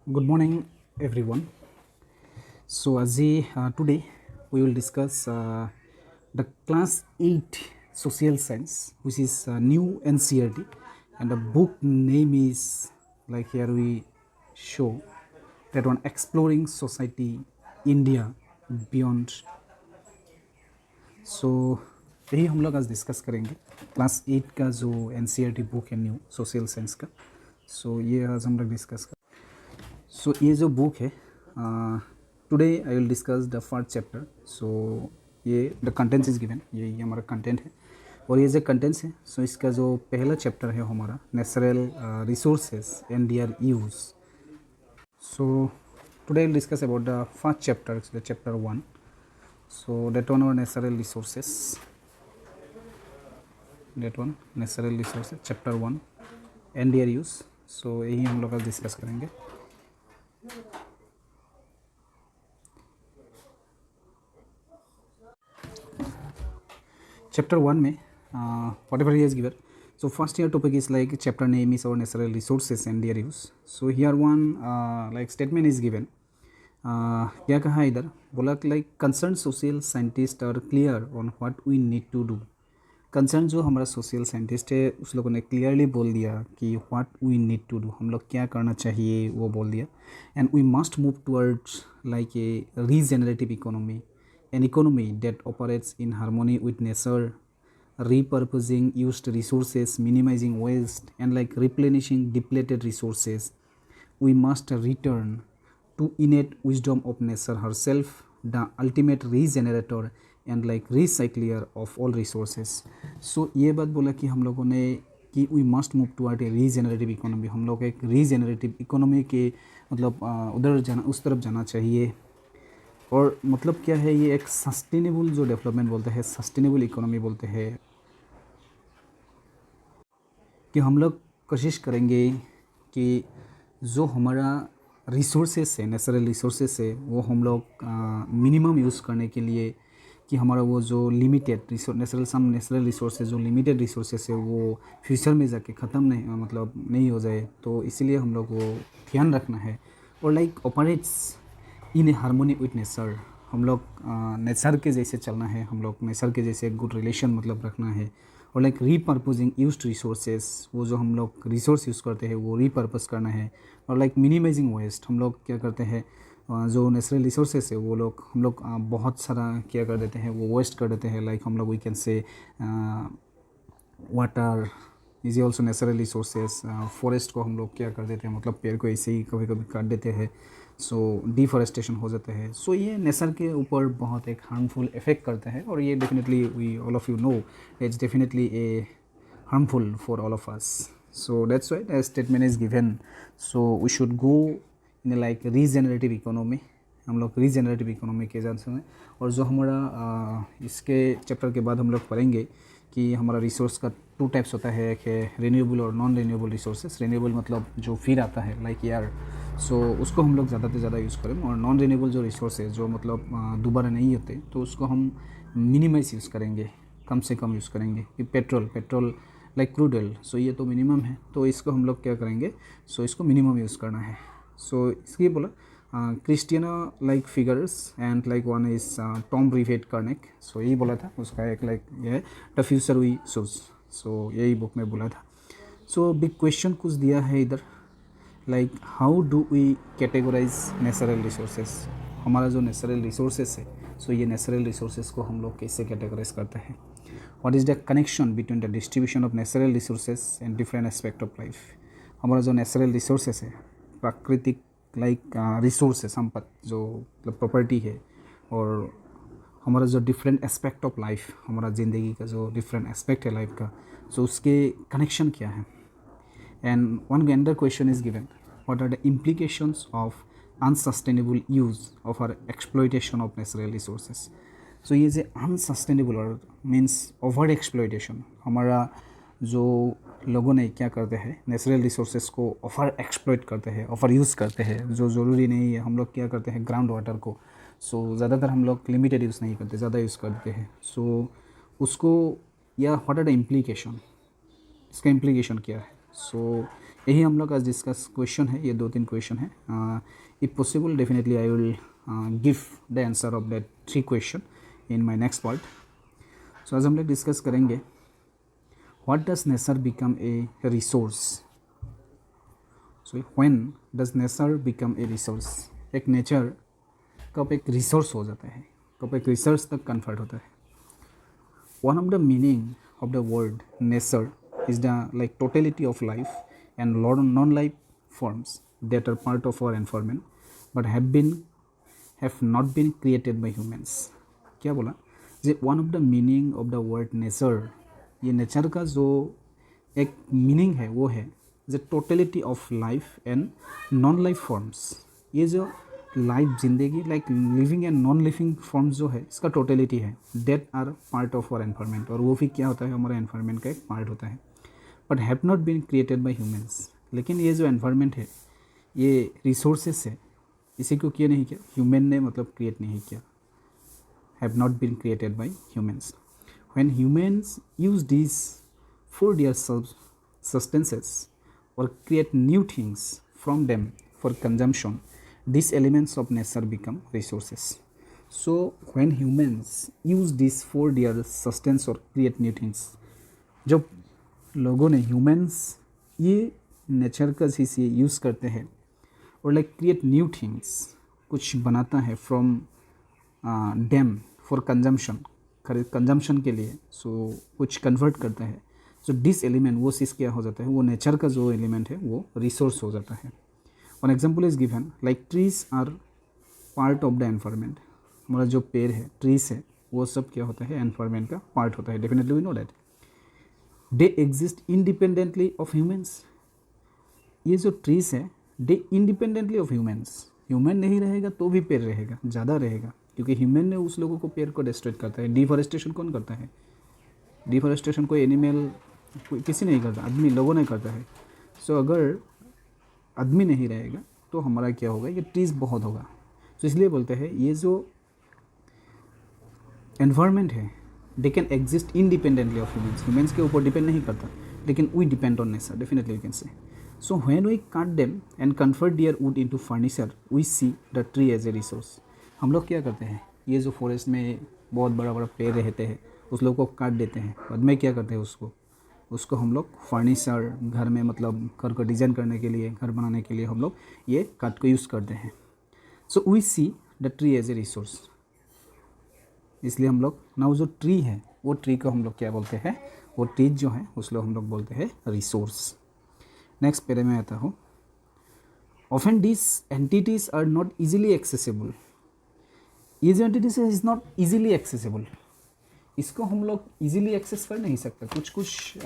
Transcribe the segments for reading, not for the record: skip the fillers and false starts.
Good morning, everyone. So, today we will discuss the class 8 social science, which is new NCRT, and the book name is like here we show that one exploring society India beyond. So यही हम लोग आज discuss करेंगे class 8 का जो NCRT book है new social science का. सो ये आज हम लोग डिस्कस कर. सो ये जो बुक है today I will discuss the first chapter. So ये द कंटेंट्स इज गिवन, ये हमारा कंटेंट है. और ये जो कंटेंट्स है सो इसका जो पहला चैप्टर है हमारा natural resources and there use. So today I will discuss about the first chapter, the chapter 1. So that one our natural resources, chapter 1 and their use. So यही हम लोग आज डिस्कस करेंगे. चैप्टर 1 में whatever he has given. So first here topic is like chapter name is our natural resources and their use. So here one like statement is given. क्या कहा इधर, बोला कि like concern social scientist are clear on what we need to do. Concern जो हमारा social scientist है उस लोगों ने क्लियरली बोल दिया कि what we need to do, हम लोग क्या करना चाहिए वो बोल दिया. And we must move towards like a regenerative economy, an economy that operates in harmony with nature, repurposing used resources, minimizing waste, and like replenishing depleted resources. We must return to innate wisdom of nature herself, the ultimate regenerator and like recycler of all resources. So ये बात बोला कि हम लोगों ने कि we must move toward a regenerative economy. हम लोग एक regenerative economy के मतलब उधर जाना, उस तरफ जाना चाहिए. और मतलब क्या है, ये एक सस्टेनेबल जो डेवलपमेंट बोलते हैं, सस्टेनेबल इकोनॉमी बोलते हैं कि हम लोग कोशिश करेंगे कि जो हमारा रिसोर्सेस है, नेचुरल रिसोर्सेस है, वो हम लोग मिनिमम यूज़ करने के लिए कि हमारा वो जो लिमिटेड नेचुरल रिसोर्सेज जो लिमिटेड रिसोर्सेस है वो फ्यूचर में जाके ख़त्म नहीं मतलब नहीं हो जाए. तो इसीलिए हम लोग वो ध्यान रखना है. और like operates in A harmony with nature, हम लोग नेचर के जैसे चलना है, हम लोग नेचर के जैसे गुड रिलेशन मतलब रखना है. और लाइक रीपर्पजिंग यूज्ड रिसोर्सेज, वो जो हम लोग रिसोर्स यूज़ करते हैं वो रीपर्पस करना है. और लाइक मिनिमाइजिंग वेस्ट, हम लोग क्या करते हैं जो नेचुरल रिसोर्सेज है वो लोग हम लोग बहुत सारा क्या कर देते हैं, वो वेस्ट कर देते हैं. लाइक हम लोग we can say water is also natural resources. Forest को हम लोग क्या कर देते हैं, मतलब पेड़ को ऐसे ही कभी कभी काट देते हैं. सो डिफॉरेस्टेशन हो जाता है. सो ये नेचर के ऊपर बहुत एक हार्मफुल इफेक्ट करता है. और ये definitely we all of you know it's definitely a harmful for all of us. So that's why the statement is given. So we should go in like regenerative economy, हम लोग regenerative economy के जानते हैं. और जो हमारा इसके chapter के बाद हम लोग पढ़ेंगे कि हमारा रिसोर्स का 2 टाइप्स होता है, एक है रिन्यूएबल और नॉन रिन्यूएबल रिसोर्सेज. रिन्यूएबल मतलब जो फिर आता है लाइक एयर, सो उसको हम लोग ज़्यादा से ज़्यादा यूज़ करें. और नॉन रिन्यूएबल जो रिसोर्सेज जो मतलब दोबारा नहीं होते तो उसको हम मिनिमाइज यूज़ करेंगे, कम से कम यूज़ करेंगे. कि पेट्रोल लाइक क्रूड ऑयल, सो ये तो मिनिमम है, तो इसको हम लोग क्या करेंगे, सो इसको मिनिमम यूज़ करना है. सो इसलिए बोला Christiana like Figueres and like one is Tom Rivett Carnac. So यही बोला था उसका एक लाइक ये है the future we choose. So यही बुक में बोला था. सो बिग क्वेश्चन कुछ दिया है इधर, like how do we categorise natural resources. हमारा जो नेचुरल रिसोर्सेज है, सो ये नेचुरल रिसोर्सेज को हम लोग कैसे कैटेगराइज करते हैं. What is the connection between the distribution of natural resources and different aspect of life. हमारा जो नेचुरल रिसोर्सेज है, प्राकृतिक लाइक रिसोर्स है, संपत्ति जो मतलब प्रॉपर्टी है, और हमारा जो डिफरेंट एस्पेक्ट ऑफ लाइफ, हमारा ज़िंदगी का जो डिफरेंट एस्पेक्ट है लाइफ का, सो उसके कनेक्शन क्या है. And one under question is given, what are the implications of unsustainable use of or exploitation of natural resources. So ये जो अनसस्टेनेबल और मीन्स ओवर एक्सप्लॉयटेशन, हमारा जो लोगों ने क्या करते हैं नेचुरल रिसोर्सेज को ओवर एक्सप्लॉइट करते हैं, ओवर यूज़ करते हैं, जो ज़रूरी नहीं है. हम लोग क्या करते हैं ग्राउंड वाटर को, सो ज़्यादातर हम लोग लिमिटेड यूज़ नहीं करते, ज़्यादा यूज़ करते हैं. सो उसको या व्हाट आर द इम्प्लीकेशन, इसका इम्प्लीकेशन क्या है. सो यही हम लोग आज डिस्कस क्वेश्चन है, ये 2-3 क्वेश्चन है. If possible definitely I will give the answer of that 3 question in my next part. So आज हम लोग डिस्कस करेंगे what does nature become a resource. So when does nature become a resource. एक nature कब एक resource हो जाता है, कब एक रिसोर्स तक कन्वर्ट होता है. One of the meaning of the word nature is the like totality of life and non-life forms that are part of our environment but have not been created by humans. क्या बोला the one of the meaning of the word nature, ये nature का जो एक meaning है वो है the totality of life and non life forms. ये जो लाइफ जिंदगी like living and non living forms जो है इसका टोटलिटी है that are part of our environment. और वो भी क्या होता है, हमारे एनवायरनमेंट का एक पार्ट होता है but have not been created by humans. लेकिन ये जो एनवायरनमेंट है ये रिसोर्सेस है, इसी को किया नहीं किया ह्यूमन ने, मतलब क्रिएट नहीं किया. Have not been created by humans. When humans use this for their sustenances और create new things from them for consumption, these elements of nature become resources. So when humans use this for their sustenance or create new things, जब लोगों ने humans ये nature का चीज़ ये use करते हैं और लाइक क्रिएट न्यू थिंग्स, कुछ बनाता है from them for consumption, consumption के लिए. सो कुछ कन्वर्ट करता है. सो दिस एलिमेंट वो चीज़ क्या हो जाता है, वो नेचर का जो एलिमेंट है वो रिसोर्स हो जाता है. One example is given like trees are part of the environment. हमारा जो पेड़ है, ट्रीज है, वो सब क्या होता है, एनवायरनमेंट का पार्ट होता है. Definitely we know that they exist independently of humans. ये जो ट्रीज है they independently of humans. Human नहीं रहेगा तो भी पेड़ रहेगा, ज़्यादा रहेगा, क्योंकि ह्यूमन ने उस लोगों को पेड़ को डिस्ट्रॉय करता है. डिफॉरेस्टेशन कौन करता है? डिफॉरेस्टेशन कोई एनिमल, कोई किसी नहीं करता, आदमी लोगों ने करता है. सो अगर आदमी नहीं रहेगा तो हमारा क्या होगा, ये ट्रीज बहुत होगा. तो इसलिए बोलते हैं ये जो एनवायरनमेंट है they can exist independently of humans. Humans के ऊपर डिपेंड नहीं करता, लेकिन we depend on nature. Definitely we can say. So when we काट them and convert their wood into furniture we see the tree as a resource. हम लोग क्या करते हैं, ये जो फॉरेस्ट में बहुत बड़ा बड़ा पेड़ रहते हैं उस लोग को काट देते हैं, बाद में क्या करते हैं उसको हम लोग फर्नीचर, घर में मतलब घर को डिज़ाइन करने के लिए, घर बनाने के लिए हम लोग ये काट को यूज़ करते हैं. So we see the tree as a resource. इसलिए हम लोग ना वो जो ट्री है वो ट्री को हम लोग क्या बोलते हैं, वो ट्रीज जो है उसको हम लोग बोलते हैं रिसोर्स. नेक्स्ट पेरे में आता हूँ. Often this entities are not easily accessible. ये जो entities is not easily accessible, इसको हम लोग इजीली एक्सेस कर नहीं सकते. कुछ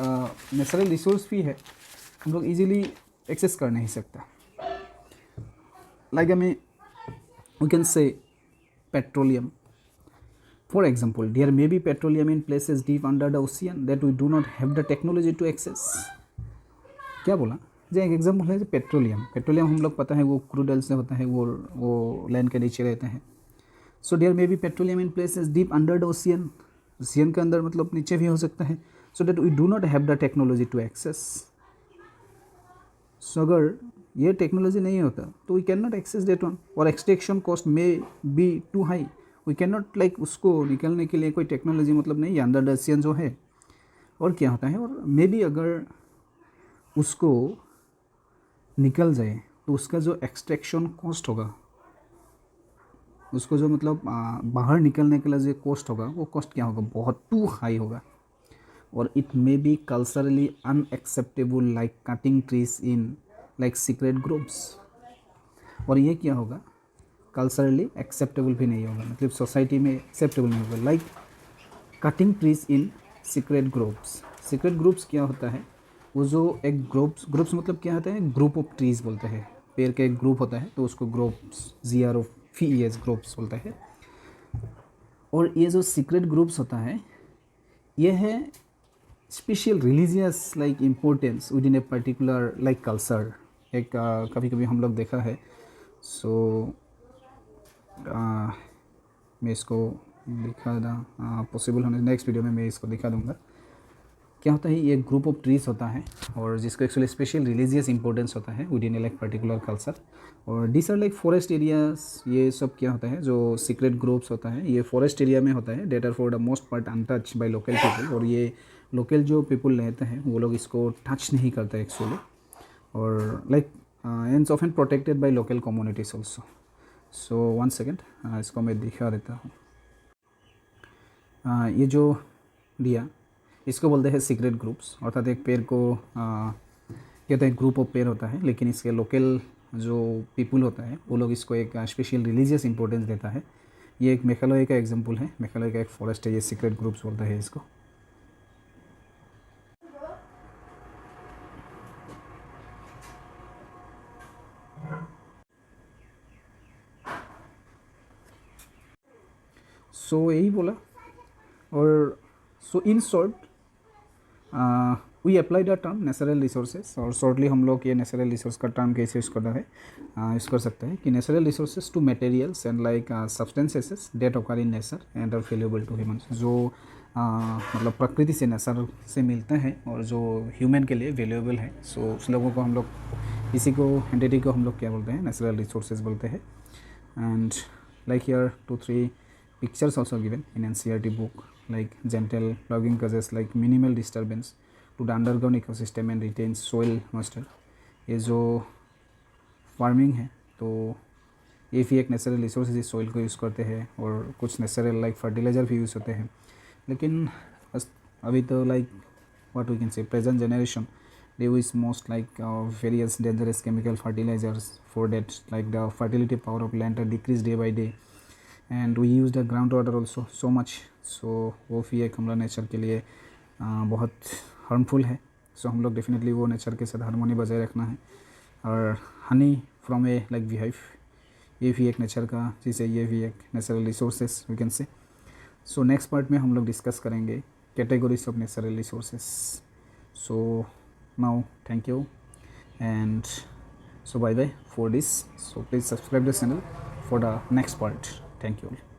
नेचुरल रिसोर्स भी है हम लोग इजीली एक्सेस कर नहीं सकता. लाइक हमें we can say petroleum. For example there may be petroleum in places deep under the ocean that we do not have the technology to access. क्या बोला, जो एक एग्जांपल है पेट्रोलियम. पेट्रोलियम हम लोग पता है वो क्रूड ऑयल से होता है, वो लैंड के नीचे रहते हैं. So there may be petroleum in places deep under the ocean. Ocean के अंदर मतलब नीचे भी हो सकता है. So that we do not have the technology to access. So अगर ये टेक्नोलॉजी नहीं होता तो we can not access that one, और extraction cost may be too high. We can not like उसको निकलने के लिए कोई टेक्नोलॉजी मतलब नहीं है अंडर द ओशियन जो है. और क्या होता है, और मे बी अगर उसको निकल जाए तो उसका जो एक्सट्रैक्शन कॉस्ट होगा, उसको जो मतलब बाहर निकलने के लिए जो कॉस्ट होगा वो कॉस्ट क्या होगा, बहुत टू हाई होगा. और it may be culturally unacceptable like cutting trees in like secret groups. और ये क्या होगा, कल्चरली एक्सेप्टेबल भी नहीं होगा, मतलब सोसाइटी में एक्सेप्टेबल नहीं होगा. Like cutting trees in secret groups. Secret groups क्या होता है, वो जो एक ग्रुप्स मतलब क्या होता है, ग्रुप ऑफ ट्रीज़ बोलते हैं. पेड़ का एक ग्रुप होता है तो उसको ग्रुप्स GROPS ग्रुप्स बोलते हैं. और ये जो सीक्रेट ग्रुप्स होता है ये है special religious like importance with in a particular like culture. एक कभी कभी हम लोग देखा है. सो मैं इसको दिखा पॉसिबल होने नेक्स्ट वीडियो में मैं इसको दिखा दूँगा. क्या होता है, ये एक ग्रुप ऑफ ट्रीज होता है और जिसको एक्चुअली स्पेशल रिलीजियस इंपॉर्टेंस होता है within like particular culture. और this are like forest areas. ये सब क्या होता है, जो सीक्रेट ग्रुप्स होता है ये फॉरेस्ट एरिया में होता है, that are for the most part untouched by local people. और ये लोकल जो पीपल रहते हैं वो लोग इसको टच नहीं करते एक्चुअली, और like and often protected by local communities also. So one second, इसको मैं दिखा देता हूँ। ये जो दिया इसको बोलते हैं सीक्रेट ग्रुप्स, अर्थात एक पेड़ को कहते हैं ग्रुप ऑफ पेड़ होता है, लेकिन इसके लोकल जो पीपल होता है वो लोग इसको एक स्पेशल रिलीजियस इंपॉर्टेंस देता है। ये एक मेघालय का एग्जांपल है, मेघालय का एक फॉरेस्ट है, ये सीक्रेट ग्रुप्स बोलते हैं इसको। सो यही बोला। और so in short we apply the term natural resources, और शॉर्टली हम लोग ये नेचुरल रिसोर्स का टर्म कैसे यूज़ करना है, यूज़ कर सकते हैं कि natural resources to materials and like substances that occur in nature and are valuable to humans. जो मतलब प्रकृति से, नेचर से मिलते हैं और जो ह्यूमन के लिए वैल्यूएबल है। सो उस लोगों को हम लोग, इसी को एंटिटी को हम लोग क्या बोलते हैं, नेचुरल रिसोर्सेज बोलते हैं। And like here 2-3 pictures also given in NCERT book, like gentle logging causes like minimal disturbance to the underground ecosystem and retains soil moisture। ये जो फार्मिंग है तो ये भी एक नेचुरल रिसोर्स इस सॉइल को यूज़ करते हैं, और कुछ नेचुरल लाइक फर्टिलाइज़र भी यूज़ होते हैं। लेकिन अभी तो like what we can say present generation they use most like various dangerous chemical fertilizers for that, like the fertility power of land are decreased day by day, and we use the ground water also so much। so वो भी एक हमारा nature के लिए बहुत harmful है। सो हम लोग डेफिनेटली वो नेचर के साथ हारमोनी बजाय रखना है। और honey from A like beehive, ये भी एक नेचर का चीज़ है, ये भी एक natural resources we can say. So next part में हम लोग डिस्कस करेंगे categories of natural resources. So now thank you, and so bye bye for this। so please subscribe the channel for the next part। thank you all।